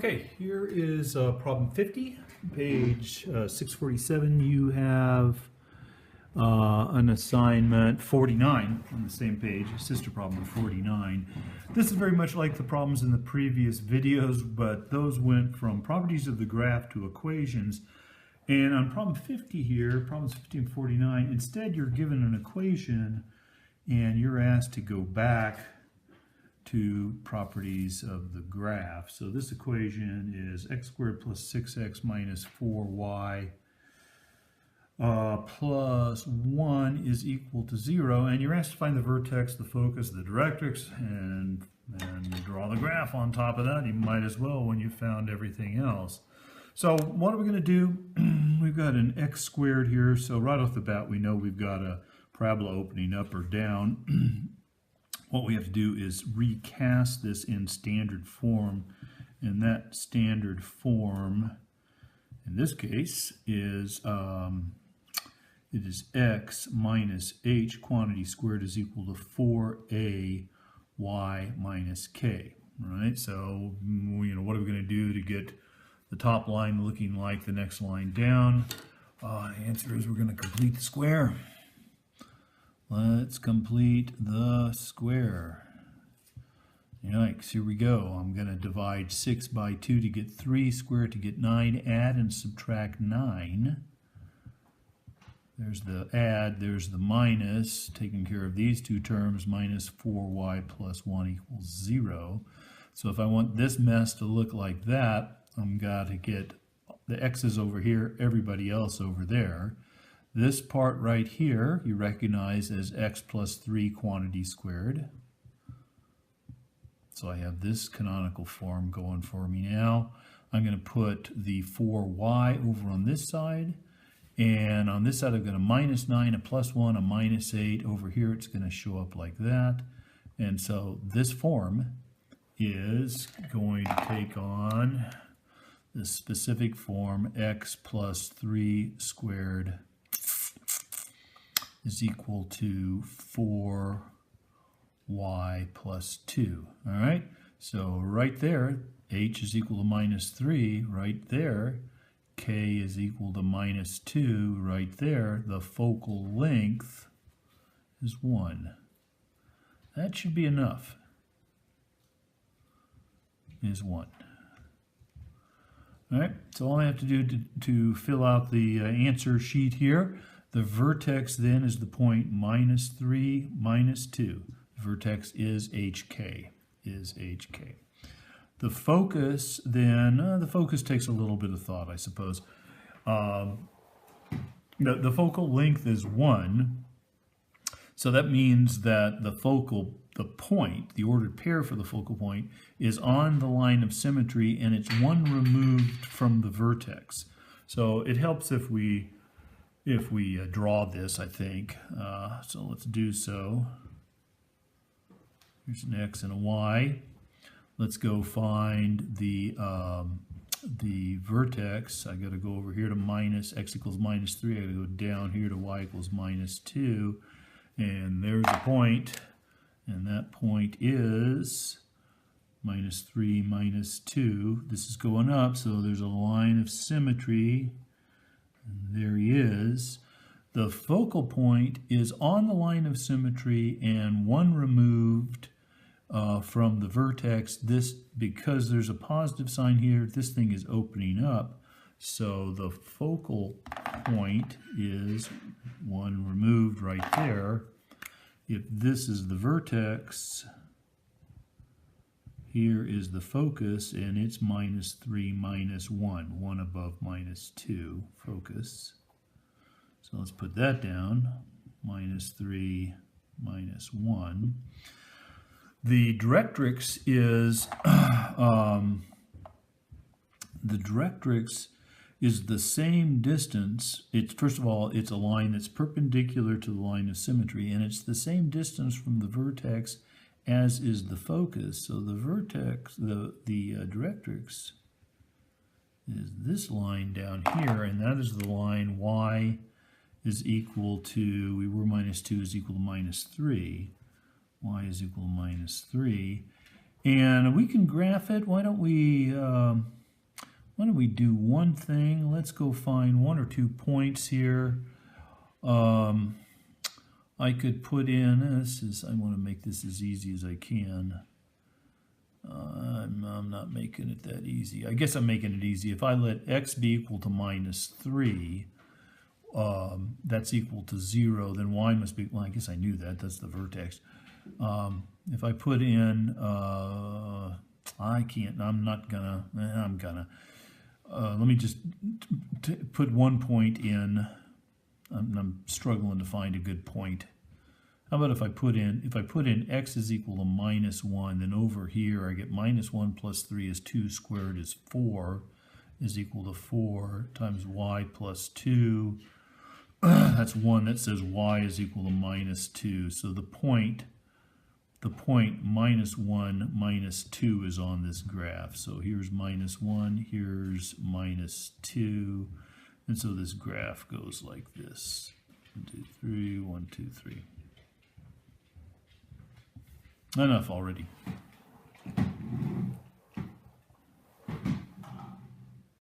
Okay, here is problem 50, page 647. You have an assignment 49 on the same page, sister problem 49. This is very much like the problems in the previous videos, but those went from properties of the graph to equations. And on problem 50 here, problems 50 and 49, instead you're given an equation and you're asked to go back to properties of the graph. So this equation is x squared plus 6x minus 4y plus 1 is equal to 0. And you're asked to find the vertex, the focus, the directrix, and draw the graph on top of that. You might as well when you found everything else. So what are we going to do? We've got an x squared here. So right off the bat, we know we've got a parabola opening up or down. What we have to do is recast this in standard form, and that standard form in this case is it is x minus h quantity squared is equal to 4a y minus k. Right? So what are we going to do to get the top line looking like the next line down? The answer is we're going to complete the square. Let's complete the square. Yikes, here we go. I'm going to divide 6 by 2 to get 3, square to get 9, add and subtract 9. There's the add, there's the minus, taking care of these two terms, minus 4y plus 1 equals 0. So if I want this mess to look like that, I'm got to get the x's over here, everybody else over there. This part right here, you recognize as x plus 3 quantity squared. So I have this canonical form going for me now. I'm going to put the 4y over on this side. And on this side, I've got a minus 9, a plus 1, a minus 8. Over here, it's going to show up like that. And so this form is going to take on the specific form x plus 3 squared is equal to 4y plus 2. All right, so right there, h is equal to minus 3. Right there, k is equal to minus 2. Right there, the focal length is 1. That should be enough, is 1. All right, so all I have to do to fill out the answer sheet here, the vertex then is the point minus 3, minus 2. The vertex is HK, The focus then, the focus takes a little bit of thought, I suppose. The focal length is 1, so that means that the point, the ordered pair for the focal point, is on the line of symmetry, and it's 1 removed from the vertex. So it helps if we draw this, I think. So let's do so. Here's an x and a y. Let's go find the vertex. I got to go over here to minus x equals minus 3. I got to go down here to y equals minus 2. And there's a point. And that point is minus 3 minus 2. This is going up, so there's a line of symmetry. And there he is. The focal point is on the line of symmetry and 1 removed from the vertex. This, because there's a positive sign here, this thing is opening up. So the focal point is 1 removed right there. If this is the vertex, here is the focus, and it's minus 3 minus 1, 1 above minus 2, focus. So let's put that down, minus 3 minus 1. The directrix is, the same distance. It's, first of all, it's a line that's perpendicular to the line of symmetry, and it's the same distance from the vertex as is the focus. So the vertex, the directrix is this line down here, and that is the line y is equal to, we were minus 2 is equal to minus 3. Y is equal to minus 3. And we can graph it. Why don't we do one thing? Let's go find 1 or 2 points here. I could put in, I want to make this as easy as I can. I'm not making it that easy. I guess I'm making it easy. If I let x be equal to -3, that's equal to 0, then y must be, well, I guess I knew that. That's the vertex. If I put in, I can't, I'm gonna, let me just put 1 point in. I'm struggling to find a good point. How about if I put in x is equal to -1, then over here I get -1 plus 3 is 2 squared is 4 is equal to 4 times y plus 2. That's 1 that says y is equal to -2. So the point -1, -2 is on this graph. So here's -1, here's -2. And so this graph goes like this. 1, 2, 3, 1, 2, 3. Enough already.